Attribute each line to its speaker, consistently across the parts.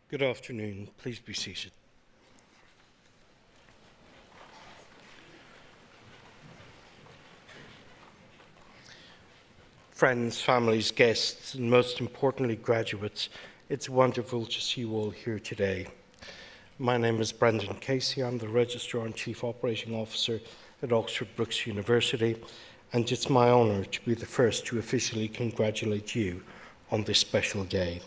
Speaker 1: Good afternoon. Please be seated. Friends, families, guests, and most importantly, graduates, it's wonderful to see you all here today. My name is Brendan Casey. I'm the Registrar and Chief Operating Officer at Oxford Brookes University, and it's my honour to be the first to officially congratulate you on this special day.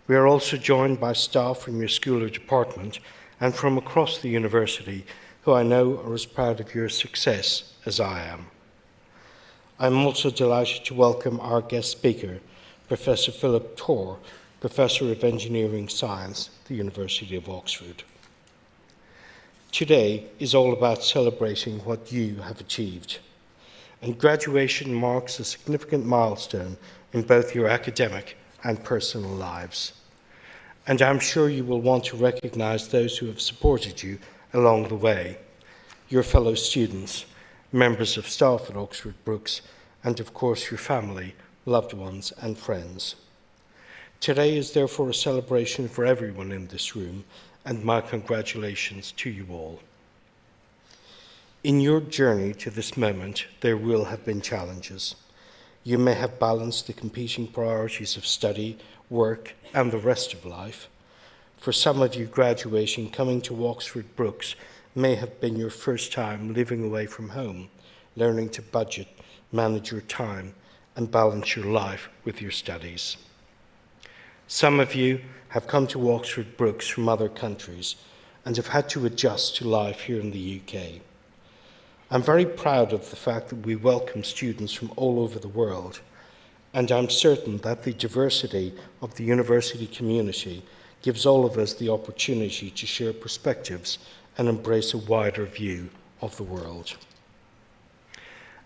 Speaker 1: We are also joined by staff from your school or department and from across the university who I know are as proud of your success as I am. I'm also delighted to welcome our guest speaker, Professor Philip Torr, Professor of Engineering Science at the University of Oxford. Today is all about celebrating what you have achieved, and graduation marks a significant milestone in both your academic and personal lives. And I'm sure you will want to recognise those who have supported you along the way, your fellow students, members of staff at Oxford Brookes, and of course your family, loved ones and friends. Today is therefore a celebration for everyone in this room, and my congratulations to you all. In your journey to this moment, there will have been challenges. You may have balanced the competing priorities of study, work, and the rest of life. For some of you, graduation, coming to Oxford Brookes, may have been your first time living away from home, learning to budget, manage your time, and balance your life with your studies. Some of you have come to Oxford Brookes from other countries and have had to adjust to life here in the UK. I'm very proud of the fact that we welcome students from all over the world, and I'm certain that the diversity of the university community gives all of us the opportunity to share perspectives and embrace a wider view of the world.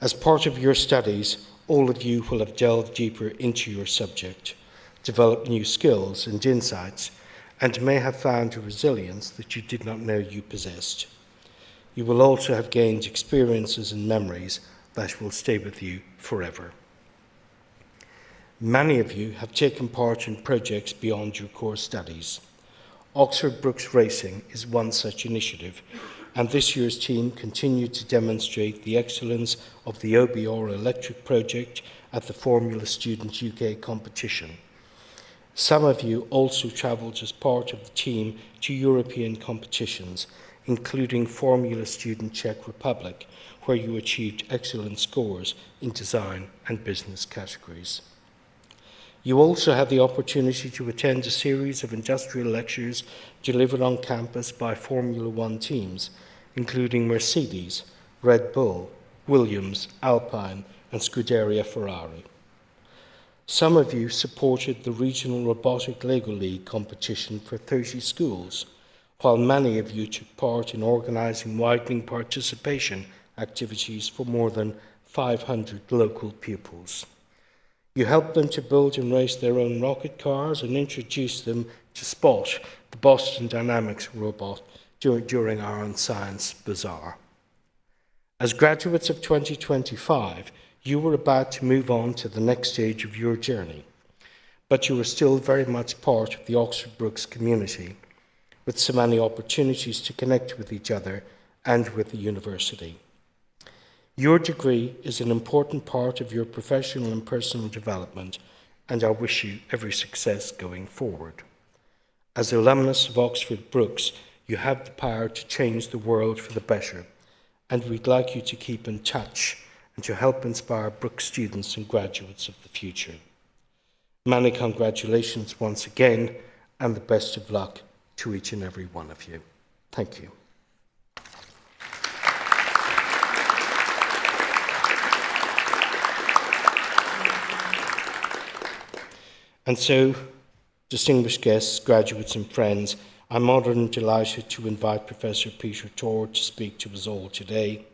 Speaker 1: As part of your studies, all of you will have delved deeper into your subject, developed new skills and insights, and may have found a resilience that you did not know you possessed. You will also have gained experiences and memories that will stay with you forever. Many of you have taken part in projects beyond your core studies. Oxford Brookes Racing is one such initiative, and this year's team continued to demonstrate the excellence of the OBU electric project at the Formula Student UK competition. Some of you also travelled as part of the team to European competitions, including Formula Student Czech Republic, where you achieved excellent scores in design and business categories. You also had the opportunity to attend a series of industrial lectures delivered on campus by Formula One teams, including Mercedes, Red Bull, Williams, Alpine, and Scuderia Ferrari. Some of you supported the Regional Robotic Lego League competition for 30 schools, while many of you took part in organising widening participation activities for more than 500 local pupils. You helped them to build and race their own rocket cars and introduced them to Spot, the Boston Dynamics robot, during our own Science Bazaar. As graduates of 2025, you were about to move on to the next stage of your journey, but you were still very much part of the Oxford Brookes community, with so many opportunities to connect with each other and with the university. Your degree is an important part of your professional and personal development, and I wish you every success going forward. As alumnus of Oxford Brookes, you have the power to change the world for the better, and we'd like you to keep in touch and to help inspire Brookes students and graduates of the future. Many congratulations once again, and the best of luck to each and every one of you. Thank you. And so, distinguished guests, graduates and friends, I'm honoured and delighted to invite Professor Peter Torr to speak to us all today.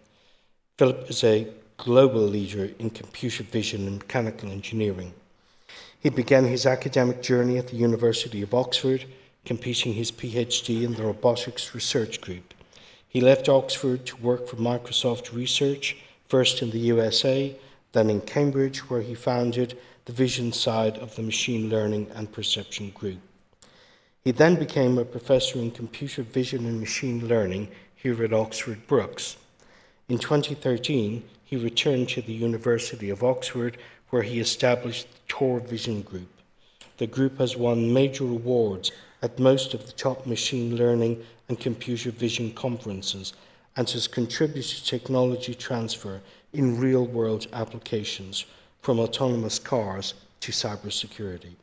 Speaker 1: Philip is a global leader in computer vision and mechanical engineering. He began his academic journey at the University of Oxford, completing his PhD in the Robotics Research Group. He left Oxford to work for Microsoft Research, first in the USA, then in Cambridge, where he founded the vision side of the Machine Learning and Perception Group. He then became a professor in computer vision and machine learning here at Oxford Brookes. In 2013, he returned to the University of Oxford, where he established the Tor Vision Group. The group has won major awards at most of the top machine learning and computer vision conferences and has contributed to technology transfer in real-world applications, from autonomous cars to cybersecurity.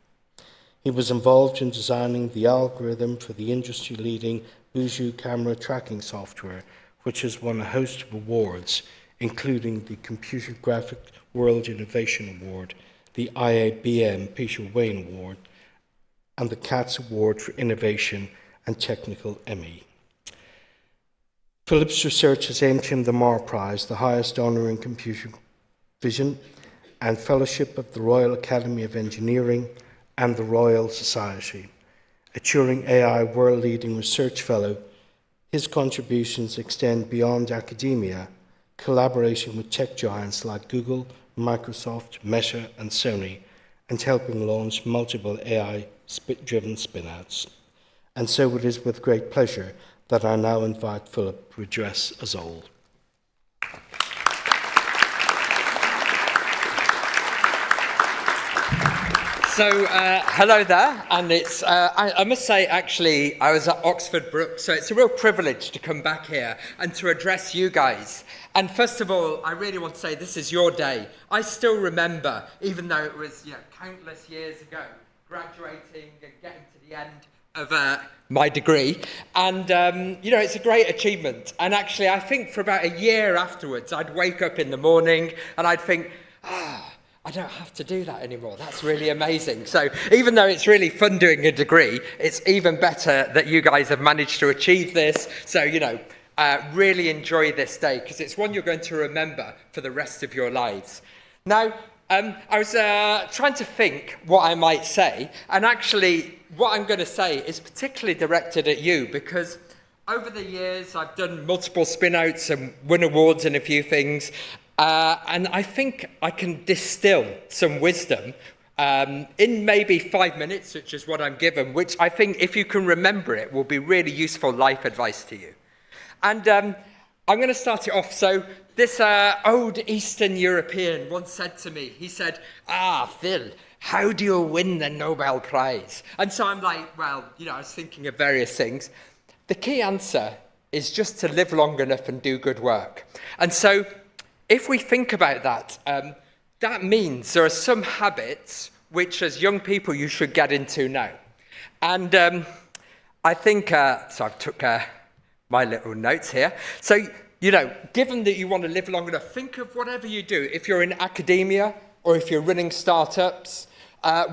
Speaker 1: He was involved in designing the algorithm for the industry-leading OBU camera tracking software, which has won a host of awards, including the Computer Graphic World Innovation Award, the IABM Peter Wayne Award, and the CATS Award for Innovation and Technical ME. Philip's research has aimed him the Marr Prize, the highest honour in computer vision, and Fellowship of the Royal Academy of Engineering and the Royal Society. A Turing AI World Leading Research Fellow, his contributions extend beyond academia, collaboration with tech giants like Google, Microsoft, Meta, and Sony, and helping launch multiple AI-driven spin-outs. And so it is with great pleasure that I now invite Philip to address us all.
Speaker 2: So, hello there, and it's, I must say, actually, I was at Oxford Brookes, so it's a real privilege to come back here and to address you guys. And first of all, I really want to say this is your day. I still remember, even though it was countless years ago, graduating and getting to the end of my degree, and it's a great achievement. And actually, I think for about a year afterwards, I'd wake up in the morning and I'd think, I don't have to do that anymore. That's really amazing. So even though it's really fun doing a degree, it's even better that you guys have managed to achieve this. So, really enjoy this day, because it's one you're going to remember for the rest of your lives. Now, I was trying to think what I might say, and actually what I'm going to say is particularly directed at you, because over the years I've done multiple spin-outs and won awards in a few things, and I think I can distill some wisdom in maybe 5 minutes, which is what I'm given, which I think, if you can remember it, will be really useful life advice to you. And I'm going to start it off. So this old Eastern European once said to me, he said, Phil, how do you win the Nobel Prize? And so I'm like, well, I was thinking of various things. The key answer is just to live long enough and do good work. And so if we think about that, that means there are some habits which, as young people, you should get into now. And I think, so I've took my little notes here. So, given that you want to live long enough, think of whatever you do. If you're in academia or if you're running startups,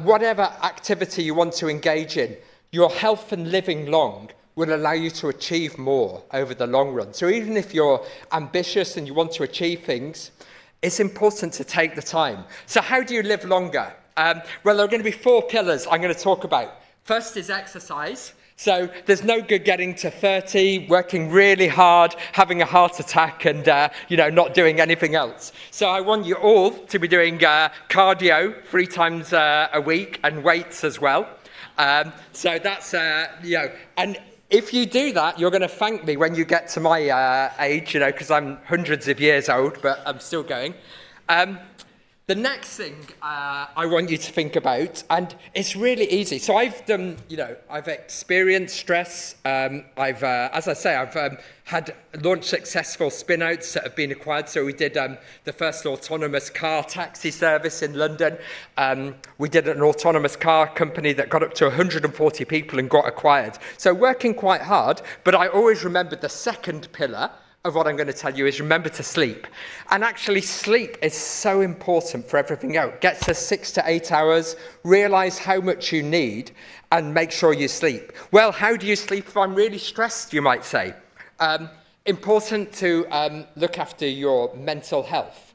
Speaker 2: whatever activity you want to engage in, your health and living long will allow you to achieve more over the long run. So even if you're ambitious and you want to achieve things, it's important to take the time. So how do you live longer? Well, there are going to be 4 pillars I'm going to talk about. First is exercise. So there's no good getting to 30, working really hard, having a heart attack, and not doing anything else. So I want you all to be doing cardio 3 times a week, and weights as well. So that's and if you do that, you're going to thank me when you get to my age, because I'm hundreds of years old, but I'm still going. The next thing I want you to think about, and it's really easy. So I've done, I've experienced stress. I've had launched successful spin-outs that have been acquired. So we did the first autonomous car taxi service in London. We did an autonomous car company that got up to 140 people and got acquired. So working quite hard, but I always remembered the second pillar of what I'm going to tell you is remember to sleep. And actually sleep is so important for everything else. Get to 6 to 8 hours, realize how much you need, and make sure you sleep. Well, how do you sleep if I'm really stressed, you might say? Important to look after your mental health.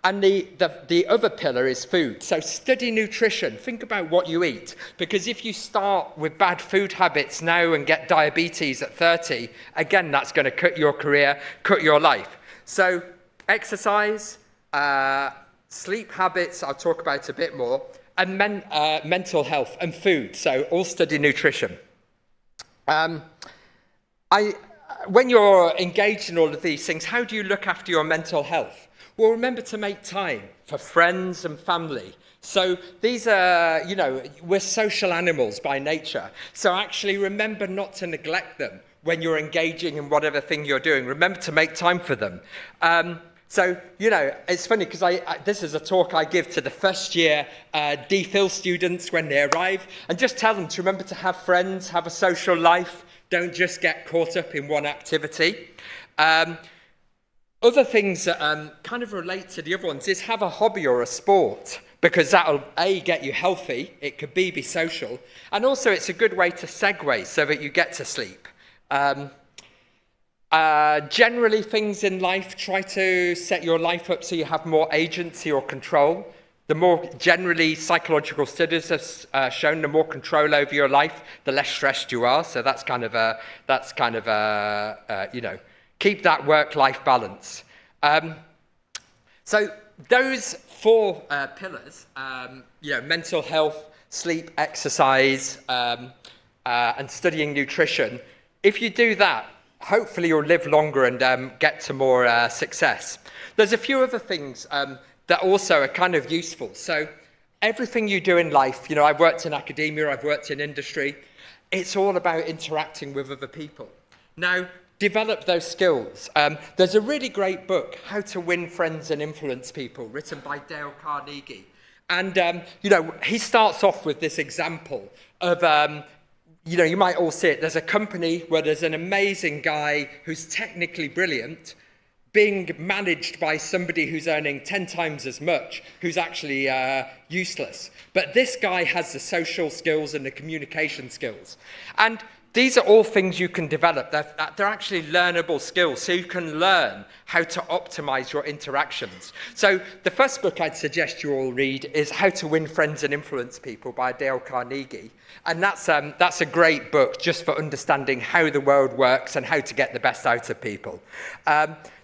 Speaker 2: And the other pillar is food. So study nutrition. Think about what you eat. Because if you start with bad food habits now and get diabetes at 30, again, that's going to cut your career, cut your life. So exercise, sleep habits, I'll talk about a bit more. and mental health and food. So all study nutrition. When you're engaged in all of these things, how do you look after your mental health? Well, remember to make time for friends and family. So these are, we're social animals by nature. So actually remember not to neglect them when you're engaging in whatever thing you're doing. Remember to make time for them. So, it's funny because this is a talk I give to the first year DPhil students when they arrive, and just tell them to remember to have friends, have a social life, don't just get caught up in one activity. Other things that kind of relate to the other ones is have a hobby or a sport, because that'll A, get you healthy, it could be social, and also it's a good way to segue so that you get to sleep. Generally, things in life, try to set your life up so you have more agency or control. The more generally psychological studies have shown, the more control over your life, the less stressed you are. So that's kind of keep that work-life balance. So those four pillars, mental health, sleep, exercise, and studying nutrition. If you do that, hopefully you'll live longer and get to more success. There's a few other things that also are kind of useful. So everything you do in life, I've worked in academia, I've worked in industry, it's all about interacting with other people. Now, develop those skills. There's a really great book, How to Win Friends and Influence People, written by Dale Carnegie. And, he starts off with this example of, you might all see it. There's a company where there's an amazing guy who's technically brilliant being managed by somebody who's earning 10 times as much, who's actually useless. But this guy has the social skills and the communication skills. And these are all things you can develop. They're actually learnable skills, so you can learn how to optimize your interactions. So the first book I'd suggest you all read is How to Win Friends and Influence People by Dale Carnegie. And that's a great book just for understanding how the world works and how to get the best out of people.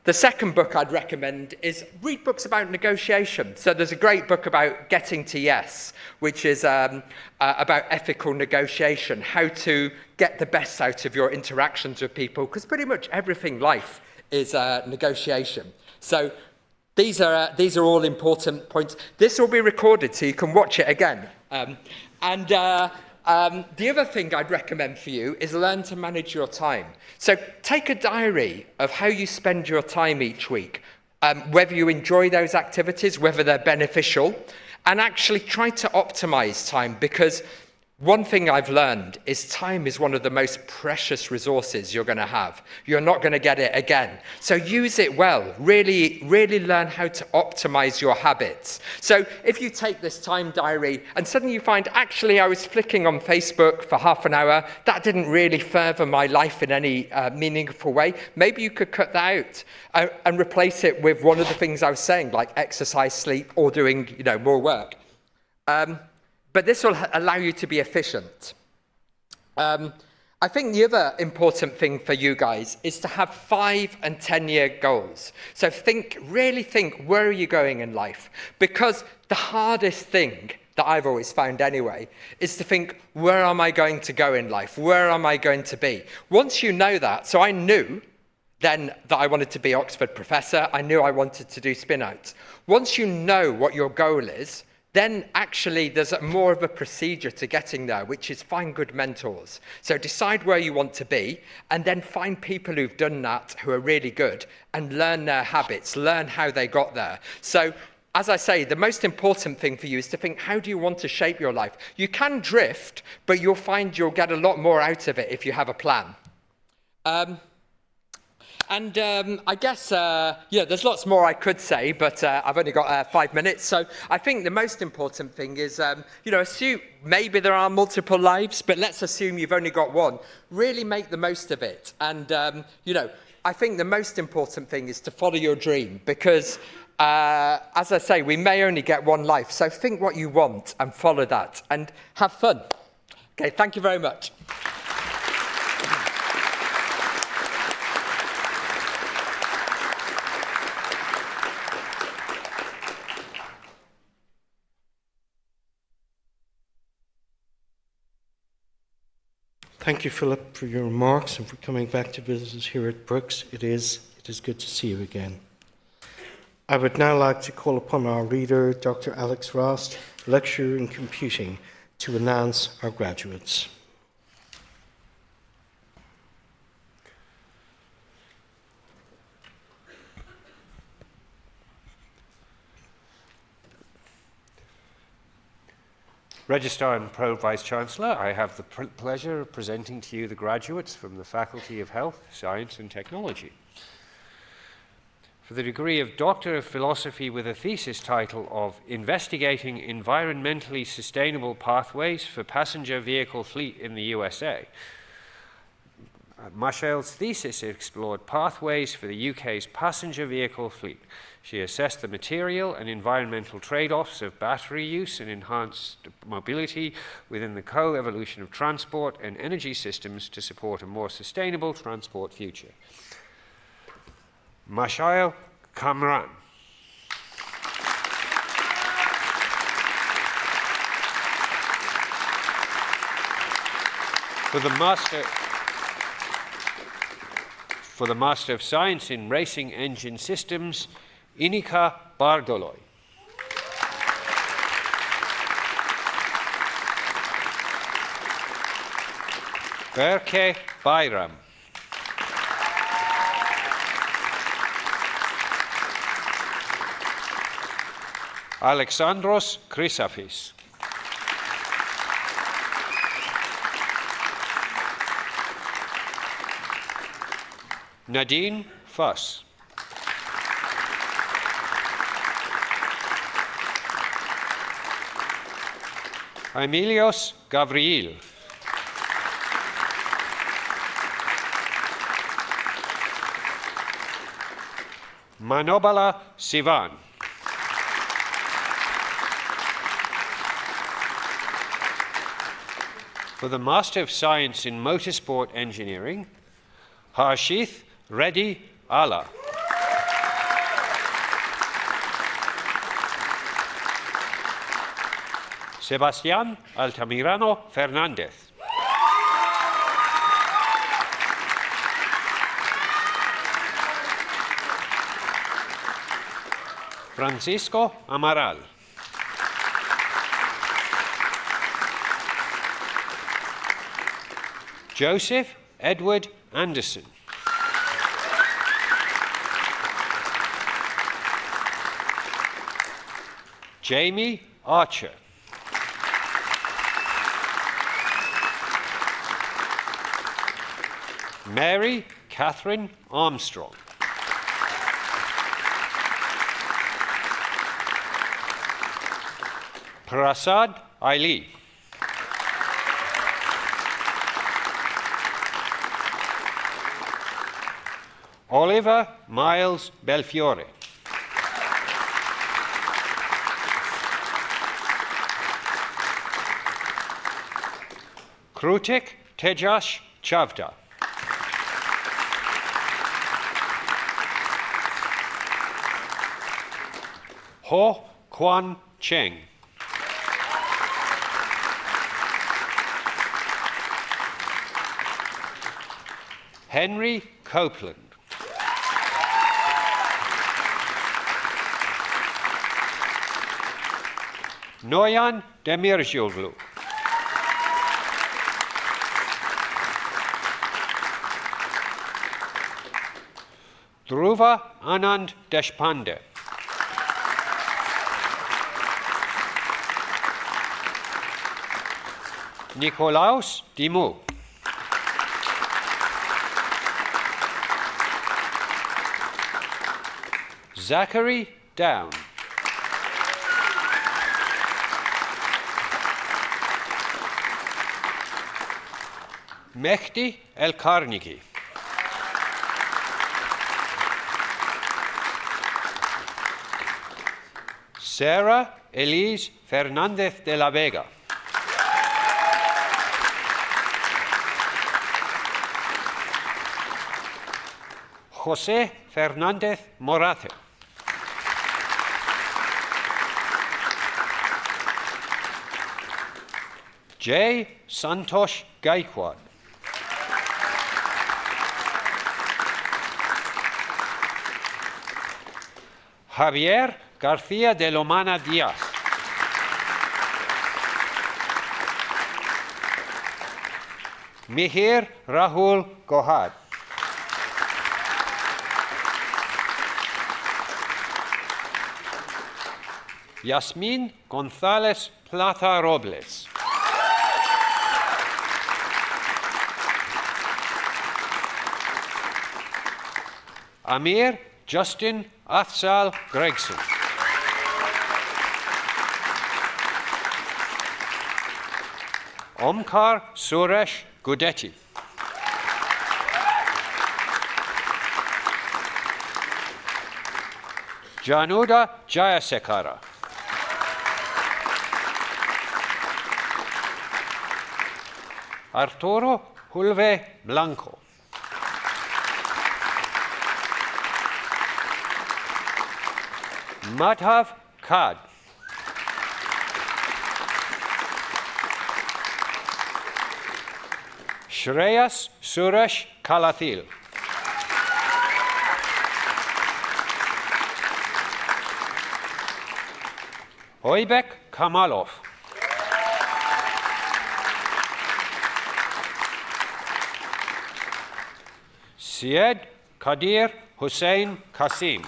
Speaker 2: The second book I'd recommend is read books about negotiation. So there's a great book about getting to yes, which is about ethical negotiation, how to get the best out of your interactions with people, because pretty much everything in life is negotiation. So these are all important points. This will be recorded so you can watch it again. The other thing I'd recommend for you is learn to manage your time. So take a diary of how you spend your time each week, whether you enjoy those activities, whether they're beneficial, and actually try to optimize time, because one thing I've learned is time is one of the most precious resources you're going to have. You're not going to get it again. So use it well. Really, really learn how to optimize your habits. So if you take this time diary and suddenly you find, actually, I was flicking on Facebook for half an hour, that didn't really further my life in any meaningful way, maybe you could cut that out and replace it with one of the things I was saying, like exercise, sleep, or doing more work. But this will allow you to be efficient. I think the other important thing for you guys is to have 5 and 10-year goals. So really think, where are you going in life? Because the hardest thing that I've always found anyway is to think, where am I going to go in life? Where am I going to be? Once you know that, so I knew then that I wanted to be Oxford professor. I knew I wanted to do spin-outs. Once you know what your goal is, then actually there's more of a procedure to getting there, which is find good mentors. So decide where you want to be, and then find people who've done that, who are really good, and learn their habits, learn how they got there. So as I say, the most important thing for you is to think, how do you want to shape your life? You can drift, but you'll find you'll get a lot more out of it if you have a plan. I guess, there's lots more I could say, but I've only got 5 minutes. So I think the most important thing is, assume maybe there are multiple lives, but let's assume you've only got one. Really make the most of it. And, I think the most important thing is to follow your dream, because, as I say, we may only get one life. So think what you want and follow that and have fun. Okay, thank you very much.
Speaker 1: Thank you, Philip, for your remarks and for coming back to visit us here at Brooks. It is good to see you again. I would now like to call upon our reader, Dr. Alex Rost, lecturer in computing, to announce our graduates.
Speaker 3: Registrar and Pro Vice-Chancellor, I have the pleasure of presenting to you the graduates from the Faculty of Health, Science and Technology. For the degree of Doctor of Philosophy with a thesis title of Investigating Environmentally Sustainable Pathways for Passenger Vehicle Fleet in the USA, Mashel's thesis explored pathways for the UK's passenger vehicle fleet. She assessed the material and environmental trade-offs of battery use and enhanced mobility within the co-evolution of transport and energy systems to support a more sustainable transport future. Mashal Kamran. For the Master of Science in Racing Engine Systems, Inika Bardoloy. Berke Bayram. Alexandros Chrysafis. Nadine Fuss. Emilios Gavril. Manobala Sivan. For the Master of Science in Motorsport Engineering, Harshith Reddy Ala. Sebastián Altamirano Fernández. Francisco Amaral. Joseph Edward Anderson. Jamie Archer. Mary Catherine Armstrong. Prasad Ali. Oliver Miles Belfiore. Krutik Tejas Chavda. Ho Kwan Cheng. Henry Copeland. Noyan Demirjoglu. Dhruva Anand Deshpande. Nikolaus Dimou. Zachary Down. Mehdi El Karnigi. Sarah Elise Fernandez de la Vega. José Fernández Morate. J. Santosh Gaikwad. Javier García de Lomana Díaz. Mihir Rahul Gohad. Yasmin González Plata Robles. Amir Justin Afzal Gregson. Omkar Suresh Gudetti. Januda Jayasekara. Arturo Hulve Blanco. Madhav Kad. Shreyas Suresh Kalathil. Oybek Kamalov. Syed Kadir Hussein Kasim.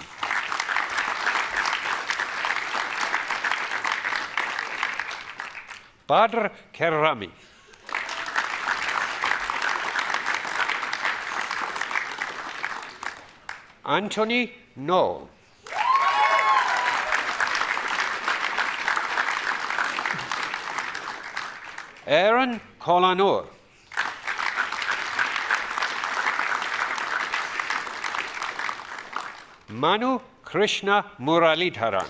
Speaker 3: Badr Kerrami. Anthony No. Aaron Kolanur. Manu Krishna Muralidharan.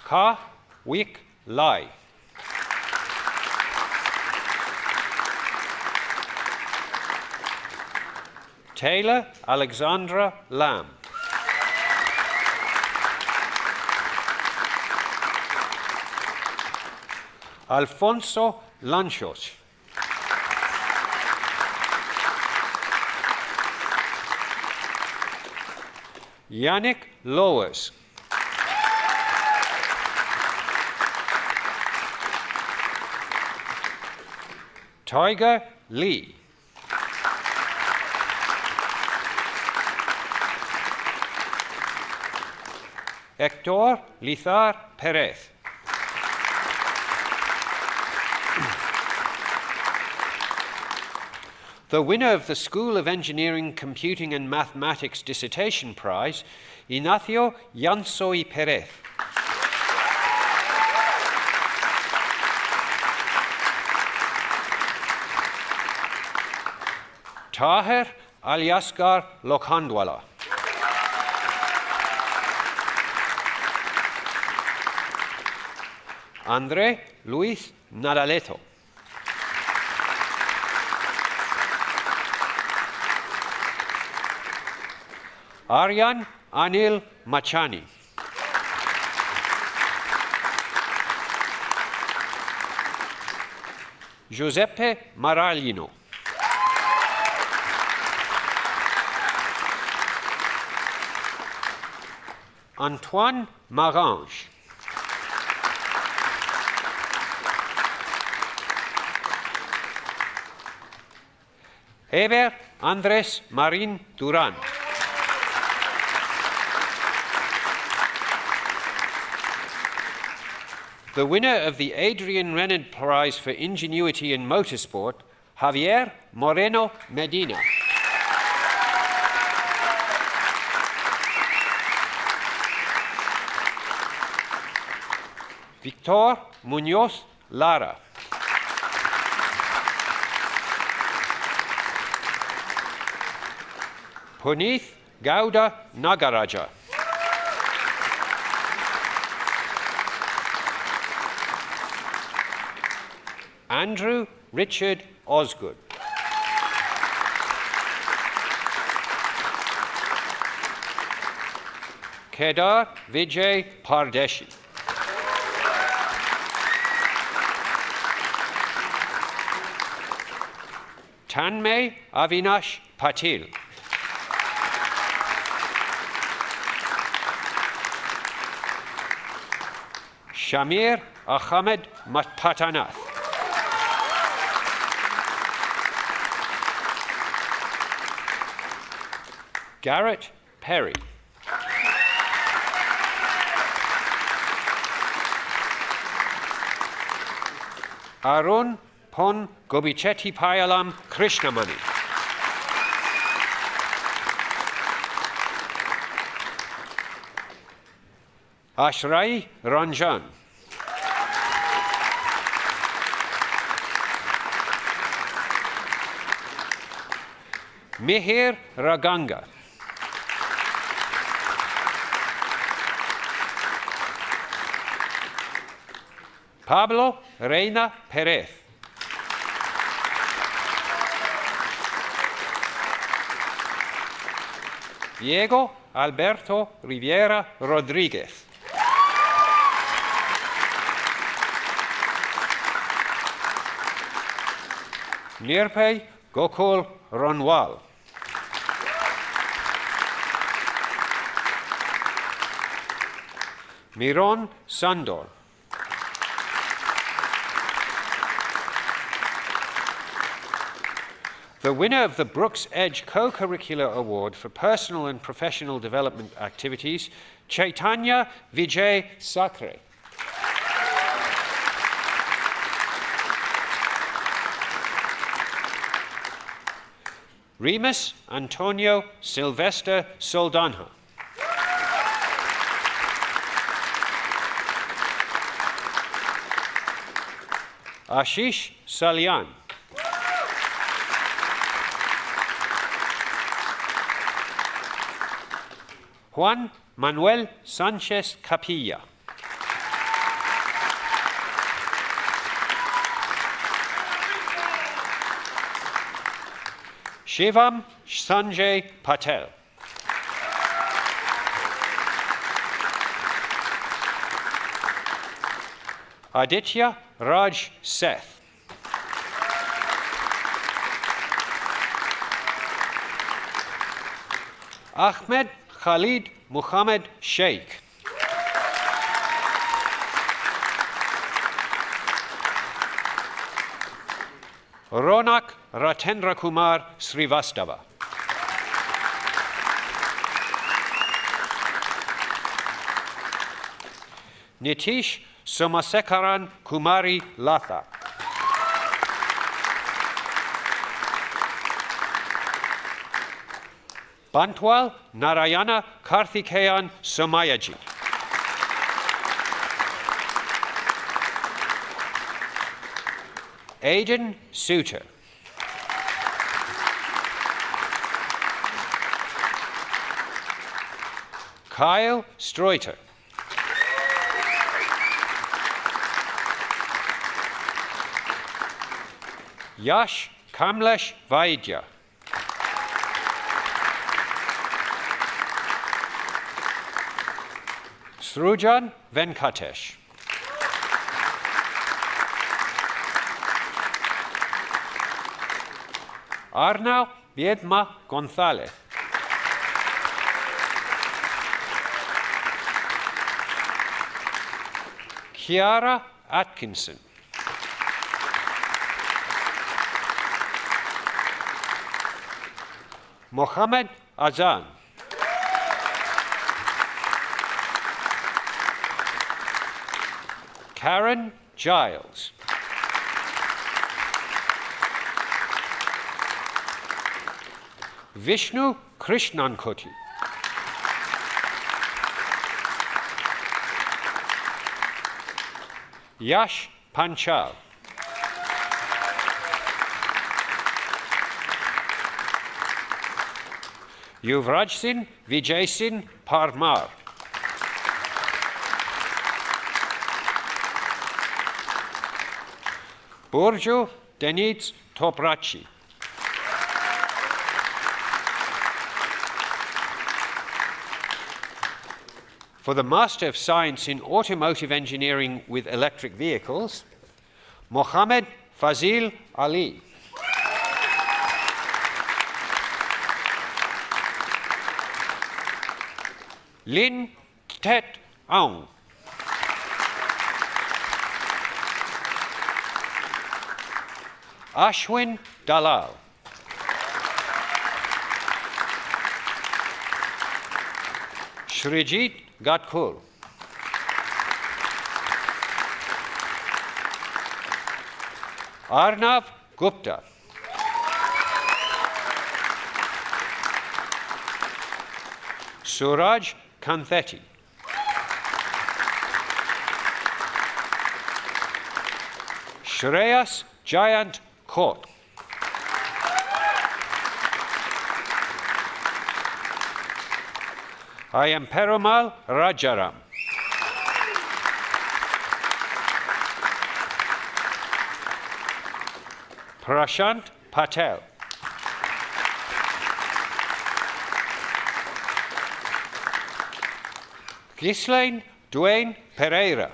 Speaker 3: Ka Wik Lai. Taylor Alexandra Lamb. Alfonso Lanchos. Yannick Lowers. Tiger Lee. Hector Lizar Perez. The winner of the School of Engineering, Computing and Mathematics Dissertation Prize, Ignacio Yansoy Perez. Taher Aliasgar Lokhandwala. André Luis Nadaleto. Aryan Anil Machani. Giuseppe Maraglino. Antoine Marange. Heber Andres Marin Duran. The winner of the Adrian Renard Prize for Ingenuity in Motorsport, Javier Moreno Medina. Victor Munoz Lara. Punith Gauda Nagaraja. Andrew Richard Osgood. Kedar Vijay Pardeshi. Tanmay Avinash Patil. Shamir Ahmed Patanath. Garrett Perry. Arun Pon Gobichetti Payalam Krishnamani. Ashrai Ranjan. Mihir Raganga. Pablo Reina Perez. Diego Alberto Riviera Rodriguez. Nirpay Gokul Ronwal. Miron Sandor. The winner of the Brooks Edge Co-Curricular Award for Personal and Professional Development Activities, Chaitanya Vijay Sakre. Remus Antonio Sylvester Soldanha. Ashish Salyan. Juan Manuel Sanchez Capilla. Shivam Sanjay Patel. Aditya Raj Seth. Ahmed Khalid Muhammad Sheikh. Ronak Ratendra Kumar Srivastava. Nitish Somasekaran Kumari Latha. Bantwal Narayana Karthikeyan Somayaji. Aiden Suter. Kyle Streuter. Yash Kamlesh Vaidya. Srujan Venkatesh. Arnau Viedma Gonzalez. Kiara Atkinson. Mohammed Azan. Karen Giles. Vishnu Krishnankuti. Yash Panchal. Yuvraj Singh Vijay Singh Parmar. Burju Deniz Toprachi. For the Master of Science in Automotive Engineering with Electric Vehicles, Mohammed Fazil Ali. Lin Tet Aung. Ashwin Dalal. Shrijit Gatkul. Arnav Gupta. Suraj Kantheti. Shreyas Jayant Kot. I am Perumal Rajaram. Prashant Patel. Ghislaine Duane Pereira.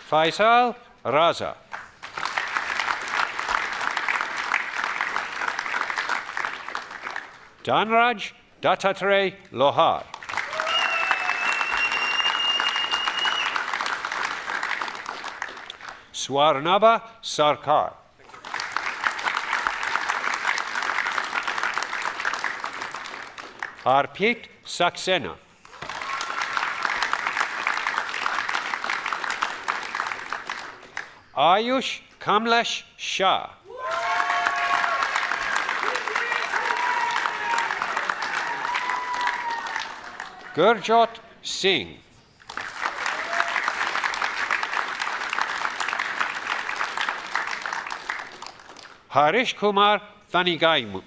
Speaker 3: Faisal Raza. Dhanraj Dattatray Lohar. Swarnabha Sarkar. Arpit Saxena. Ayush Kamlesh Shah. Gurjot Singh. Harish Kumar Thanigaimu.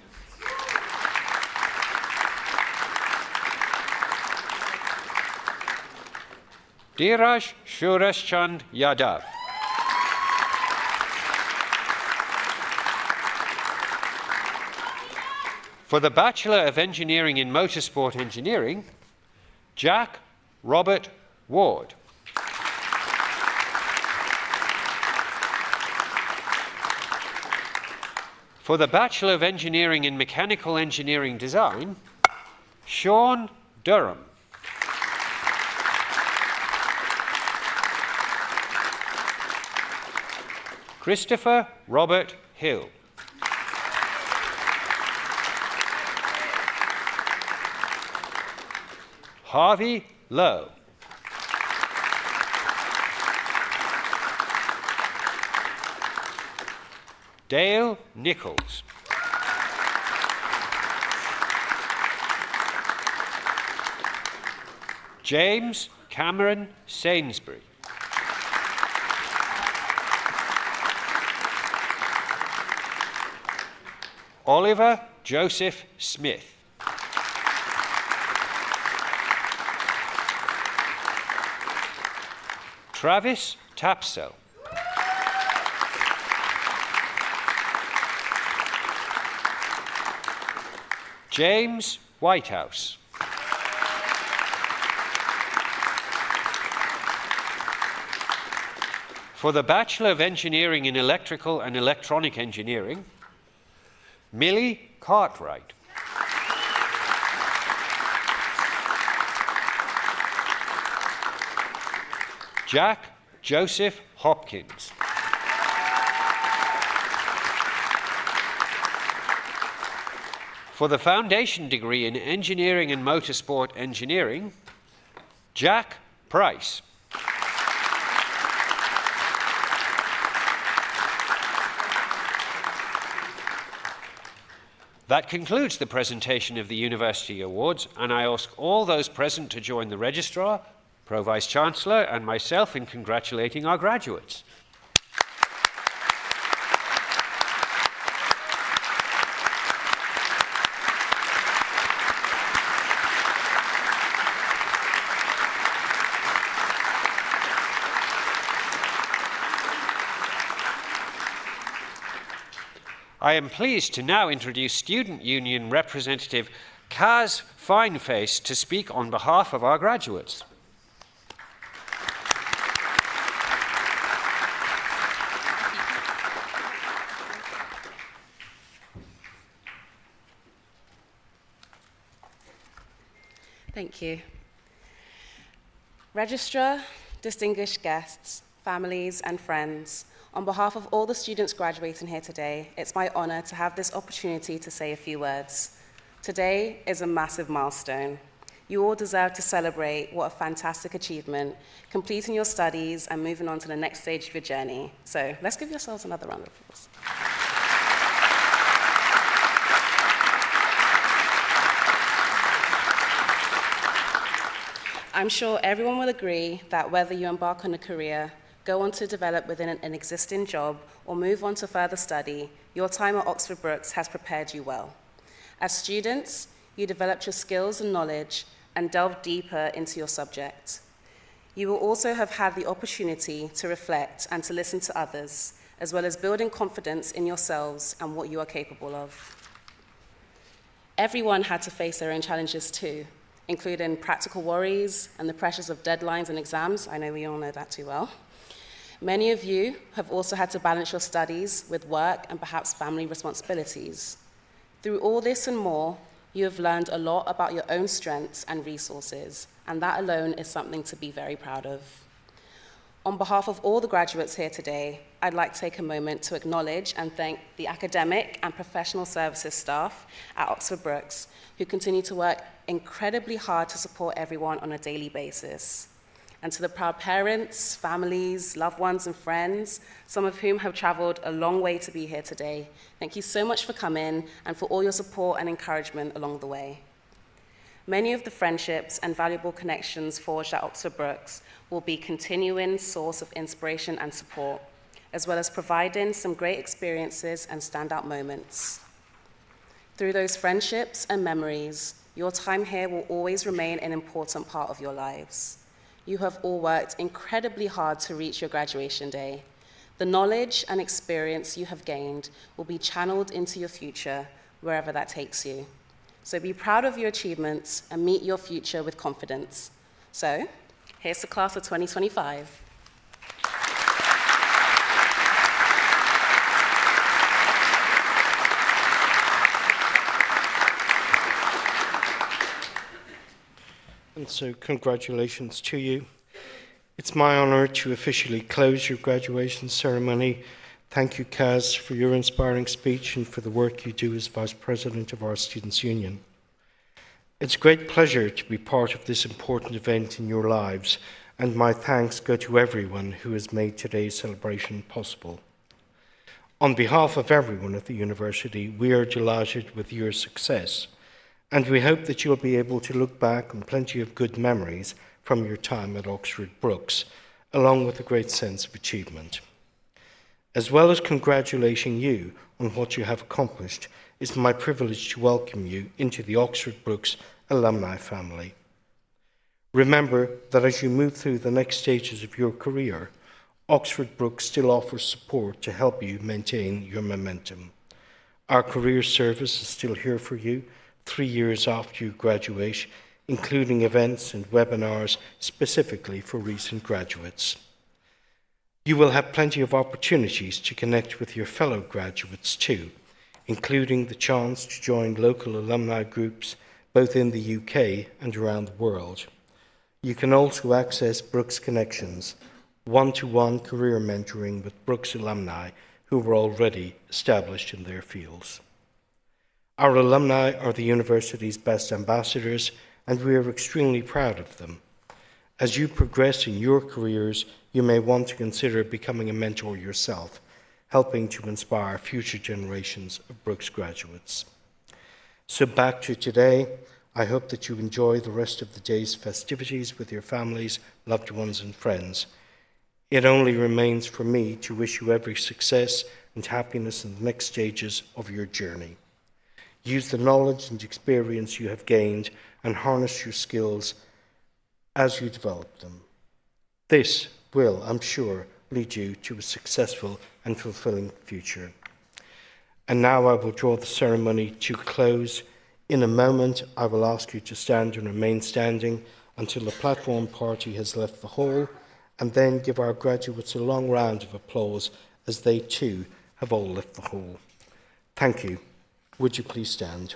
Speaker 3: Dheeraj Sureshchand Yadav. For the Bachelor of Engineering in Motorsport Engineering, Jack Robert Ward. For the Bachelor of Engineering in Mechanical Engineering Design, Sean Durham. Christopher Robert Hill. Harvey Lowe. Dale Nichols. James Cameron Sainsbury. Oliver Joseph Smith. Travis Tapsell. James Whitehouse. For the Bachelor of Engineering in Electrical and Electronic Engineering, Millie Cartwright. Jack Joseph Hopkins. For the foundation degree in Engineering and Motorsport Engineering, Jack Price. That concludes the presentation of the University Awards, and I ask all those present to join the Registrar, Pro-Vice-Chancellor and myself in congratulating our graduates. I am pleased to now introduce Student Union representative Kaz Fineface to speak on behalf of our graduates.
Speaker 4: Thank you. Registrar, distinguished guests, families, and friends, on behalf of all the students graduating here today, it's my honor to have this opportunity to say a few words. Today is a massive milestone. You all deserve to celebrate what a fantastic achievement, completing your studies and moving on to the next stage of your journey. So let's give yourselves another round of applause. I'm sure everyone will agree that whether you embark on a career, go on to develop within an existing job, or move on to further study, your time at Oxford Brookes has prepared you well. As students, you developed your skills and knowledge and delved deeper into your subject. You will also have had the opportunity to reflect and to listen to others, as well as building confidence in yourselves and what you are capable of. Everyone had to face their own challenges too, including practical worries and the pressures of deadlines and exams. I know we all know that too well. Many of you have also had to balance your studies with work and perhaps family responsibilities. Through all this and more, you have learned a lot about your own strengths and resources, and that alone is something to be very proud of. On behalf of all the graduates here today, I'd like to take a moment to acknowledge and thank the academic and professional services staff at Oxford Brookes, who continue to work incredibly hard to support everyone on a daily basis. And to the proud parents, families, loved ones, and friends, some of whom have traveled a long way to be here today, thank you so much for coming and for all your support and encouragement along the way. Many of the friendships and valuable connections forged at Oxford Brookes will be a continuing source of inspiration and support, as well as providing some great experiences and standout moments. Through those friendships and memories, your time here will always remain an important part of your lives. You have all worked incredibly hard to reach your graduation day. The knowledge and experience you have gained will be channeled into your future, wherever that takes you. So be proud of your achievements and meet your future with confidence. So, here's the class of 2025.
Speaker 1: And so congratulations to you. It's my honour to officially close your graduation ceremony. Thank you, Kaz, for your inspiring speech and for the work you do as Vice President of our Students' Union. It's a great pleasure to be part of this important event in your lives, and my thanks go to everyone who has made today's celebration possible. On behalf of everyone at the university, we are delighted with your success, and we hope that you'll be able to look back on plenty of good memories from your time at Oxford Brookes, along with a great sense of achievement. As well as congratulating you on what you have accomplished, it's my privilege to welcome you into the Oxford Brookes alumni family. Remember that as you move through the next stages of your career, Oxford Brookes still offers support to help you maintain your momentum. Our career service is still here for you 3 years after you graduate, including events and webinars specifically for recent graduates. You will have plenty of opportunities to connect with your fellow graduates too, including the chance to join local alumni groups both in the UK and around the world. You can also access Brookes Connections, one-to-one career mentoring with Brookes alumni who are already established in their fields. Our alumni are the university's best ambassadors, and we are extremely proud of them. As you progress in your careers, you may want to consider becoming a mentor yourself, helping to inspire future generations of Brookes graduates. So back to today, I hope that you enjoy the rest of the day's festivities with your families, loved ones, and friends. It only remains for me to wish you every success and happiness in the next stages of your journey. Use the knowledge and experience you have gained and harness your skills as you develop them. This will, I'm sure, lead you to a successful and fulfilling future. And now I will draw the ceremony to a close. In a moment, I will ask you to stand and remain standing until the platform party has left the hall, and then give our graduates a long round of applause as they too have all left the hall. Thank you. Would you please stand?